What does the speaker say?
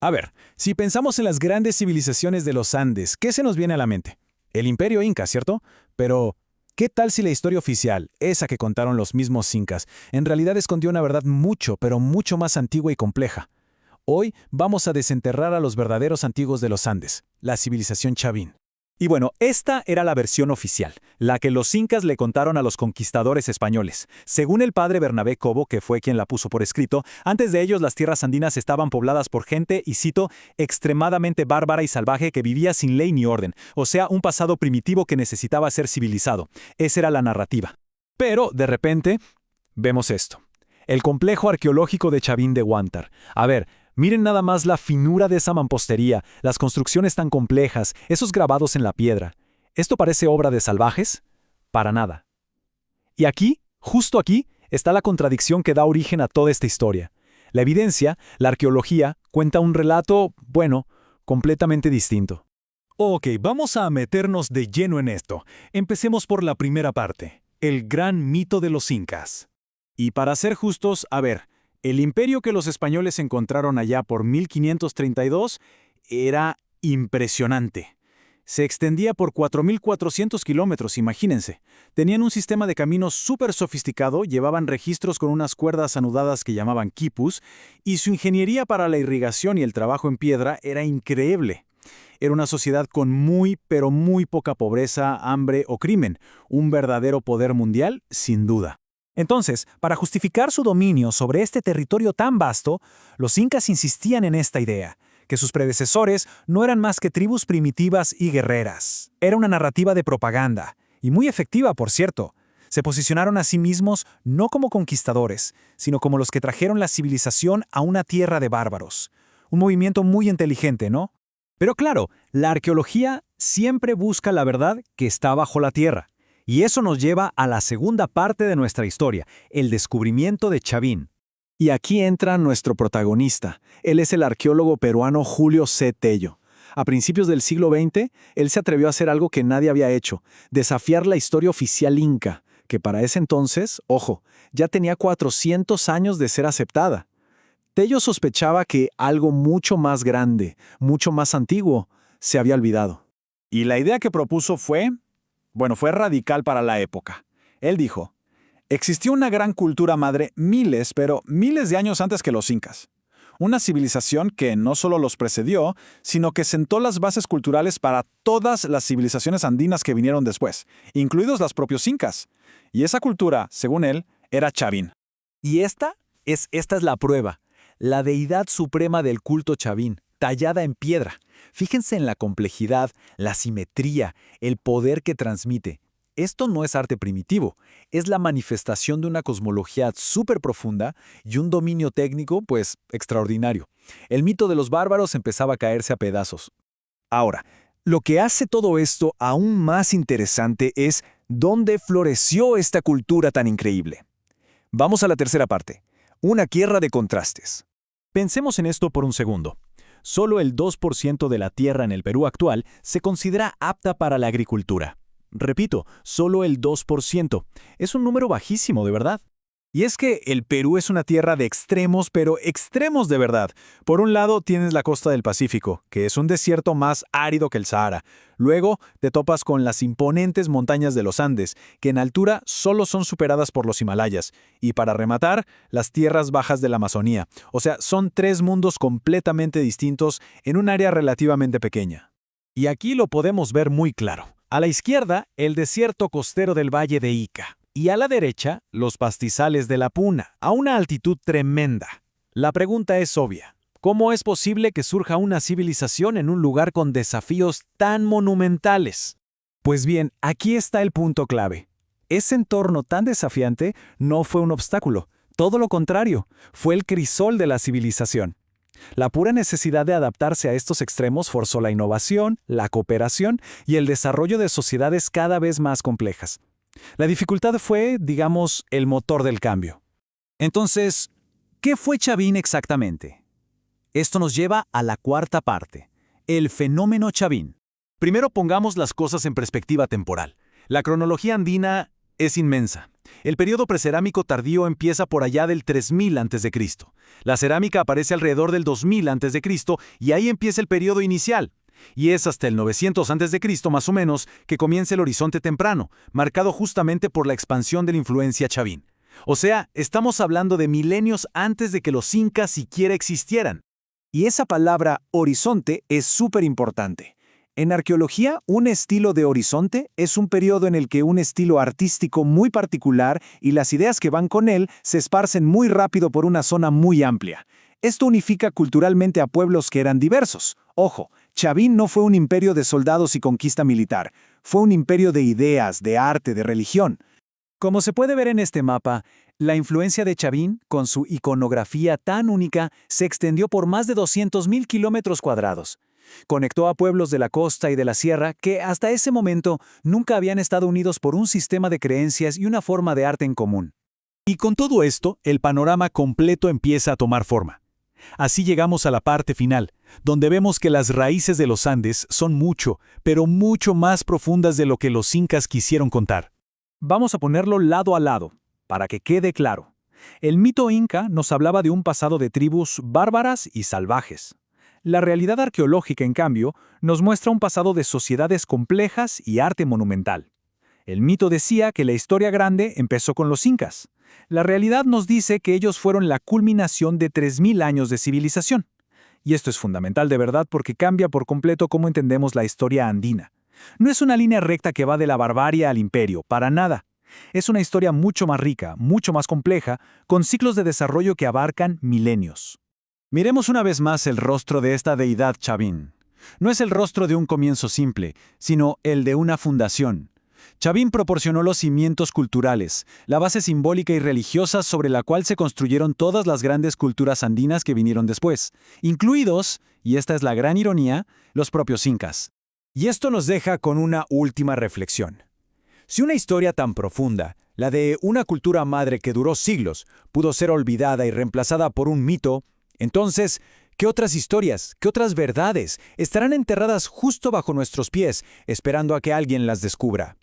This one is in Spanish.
A ver, si pensamos en las grandes civilizaciones de los Andes, ¿qué se nos viene a la mente? El Imperio Inca, ¿cierto? Pero, ¿qué tal si la historia oficial, esa que contaron los mismos incas, en realidad escondió una verdad mucho, pero mucho más antigua y compleja? Hoy vamos a desenterrar a los verdaderos antiguos de los Andes, la civilización Chavín. Y bueno, esta era la versión oficial, la que los incas le contaron a los conquistadores españoles. Según el padre Bernabé Cobo, que fue quien la puso por escrito, antes de ellos las tierras andinas estaban pobladas por gente, y cito, extremadamente bárbara y salvaje que vivía sin ley ni orden, o sea, un pasado primitivo que necesitaba ser civilizado. Esa era la narrativa. Pero, de repente, vemos esto. El complejo arqueológico de Chavín de Huántar. A ver, miren nada más la finura de esa mampostería, las construcciones tan complejas, esos grabados en la piedra. ¿Esto parece obra de salvajes? Para nada. Y aquí, justo aquí, está la contradicción que da origen a toda esta historia. La evidencia, la arqueología, cuenta un relato, bueno, completamente distinto. Ok, vamos a meternos de lleno en esto. Empecemos por la primera parte, el gran mito de los incas. Y para ser justos, a ver, el imperio que los españoles encontraron allá por 1532 era impresionante. Se extendía por 4.400 kilómetros, imagínense. Tenían un sistema de caminos súper sofisticado, llevaban registros con unas cuerdas anudadas que llamaban quipus, y su ingeniería para la irrigación y el trabajo en piedra era increíble. Era una sociedad con muy, pero muy poca pobreza, hambre o crimen, un verdadero poder mundial, sin duda. Entonces, para justificar su dominio sobre este territorio tan vasto, los incas insistían en esta idea, que sus predecesores no eran más que tribus primitivas y guerreras. Era una narrativa de propaganda, y muy efectiva, por cierto. Se posicionaron a sí mismos no como conquistadores, sino como los que trajeron la civilización a una tierra de bárbaros. Un movimiento muy inteligente, ¿no? Pero claro, la arqueología siempre busca la verdad que está bajo la tierra. Y eso nos lleva a la segunda parte de nuestra historia, el descubrimiento de Chavín. Y aquí entra nuestro protagonista. Él es el arqueólogo peruano Julio C. Tello. A principios del siglo XX, él se atrevió a hacer algo que nadie había hecho, desafiar la historia oficial inca, que para ese entonces, ojo, ya tenía 400 años de ser aceptada. Tello sospechaba que algo mucho más grande, mucho más antiguo, se había olvidado. Y la idea que propuso fue radical para la época. Él dijo, existió una gran cultura madre miles, pero miles de años antes que los incas. Una civilización que no solo los precedió, sino que sentó las bases culturales para todas las civilizaciones andinas que vinieron después, incluidos los propios incas. Y esa cultura, según él, era Chavín. Y esta es la prueba, la deidad suprema del culto Chavín, tallada en piedra. Fíjense en la complejidad, la simetría, el poder que transmite. Esto no es arte primitivo, es la manifestación de una cosmología súper profunda y un dominio técnico, pues, extraordinario. El mito de los bárbaros empezaba a caerse a pedazos. Ahora, lo que hace todo esto aún más interesante es dónde floreció esta cultura tan increíble. Vamos a la tercera parte, una guerra de contrastes. Pensemos en esto por un segundo. Solo el 2% de la tierra en el Perú actual se considera apta para la agricultura. Repito, solo el 2%. Es un número bajísimo, de verdad. Y es que el Perú es una tierra de extremos, pero extremos de verdad. Por un lado tienes la costa del Pacífico, que es un desierto más árido que el Sahara. Luego te topas con las imponentes montañas de los Andes, que en altura solo son superadas por los Himalayas. Y para rematar, las tierras bajas de la Amazonía. O sea, son tres mundos completamente distintos en un área relativamente pequeña. Y aquí lo podemos ver muy claro. A la izquierda, el desierto costero del Valle de Ica. Y a la derecha, los pastizales de la Puna, a una altitud tremenda. La pregunta es obvia. ¿Cómo es posible que surja una civilización en un lugar con desafíos tan monumentales? Pues bien, aquí está el punto clave. Ese entorno tan desafiante no fue un obstáculo. Todo lo contrario, fue el crisol de la civilización. La pura necesidad de adaptarse a estos extremos forzó la innovación, la cooperación y el desarrollo de sociedades cada vez más complejas. La dificultad fue, digamos, el motor del cambio. Entonces, ¿qué fue Chavín exactamente? Esto nos lleva a la cuarta parte, el fenómeno Chavín. Primero pongamos las cosas en perspectiva temporal. La cronología andina es inmensa. El periodo precerámico tardío empieza por allá del 3000 a.C. La cerámica aparece alrededor del 2000 a.C. y ahí empieza el periodo inicial. Y es hasta el 900 a.C. más o menos que comienza el horizonte temprano, marcado justamente por la expansión de la influencia chavín. O sea, estamos hablando de milenios antes de que los incas siquiera existieran. Y esa palabra horizonte es súper importante. En arqueología, un estilo de horizonte es un periodo en el que un estilo artístico muy particular y las ideas que van con él se esparcen muy rápido por una zona muy amplia. Esto unifica culturalmente a pueblos que eran diversos. Ojo, Chavín no fue un imperio de soldados y conquista militar, fue un imperio de ideas, de arte, de religión. Como se puede ver en este mapa, la influencia de Chavín, con su iconografía tan única, se extendió por más de 200.000 kilómetros cuadrados. Conectó a pueblos de la costa y de la sierra que hasta ese momento nunca habían estado unidos por un sistema de creencias y una forma de arte en común. Y con todo esto, el panorama completo empieza a tomar forma. Así llegamos a la parte final, donde vemos que las raíces de los Andes son mucho, pero mucho más profundas de lo que los incas quisieron contar. Vamos a ponerlo lado a lado, para que quede claro. El mito inca nos hablaba de un pasado de tribus bárbaras y salvajes. La realidad arqueológica, en cambio, nos muestra un pasado de sociedades complejas y arte monumental. El mito decía que la historia grande empezó con los incas. La realidad nos dice que ellos fueron la culminación de 3000 años de civilización. Y esto es fundamental de verdad porque cambia por completo cómo entendemos la historia andina. No es una línea recta que va de la barbarie al imperio, para nada. Es una historia mucho más rica, mucho más compleja, con ciclos de desarrollo que abarcan milenios. Miremos una vez más el rostro de esta deidad Chavín. No es el rostro de un comienzo simple, sino el de una fundación. Chavín proporcionó los cimientos culturales, la base simbólica y religiosa sobre la cual se construyeron todas las grandes culturas andinas que vinieron después, incluidos, y esta es la gran ironía, los propios incas. Y esto nos deja con una última reflexión. Si una historia tan profunda, la de una cultura madre que duró siglos, pudo ser olvidada y reemplazada por un mito, entonces, ¿qué otras historias, qué otras verdades estarán enterradas justo bajo nuestros pies, esperando a que alguien las descubra?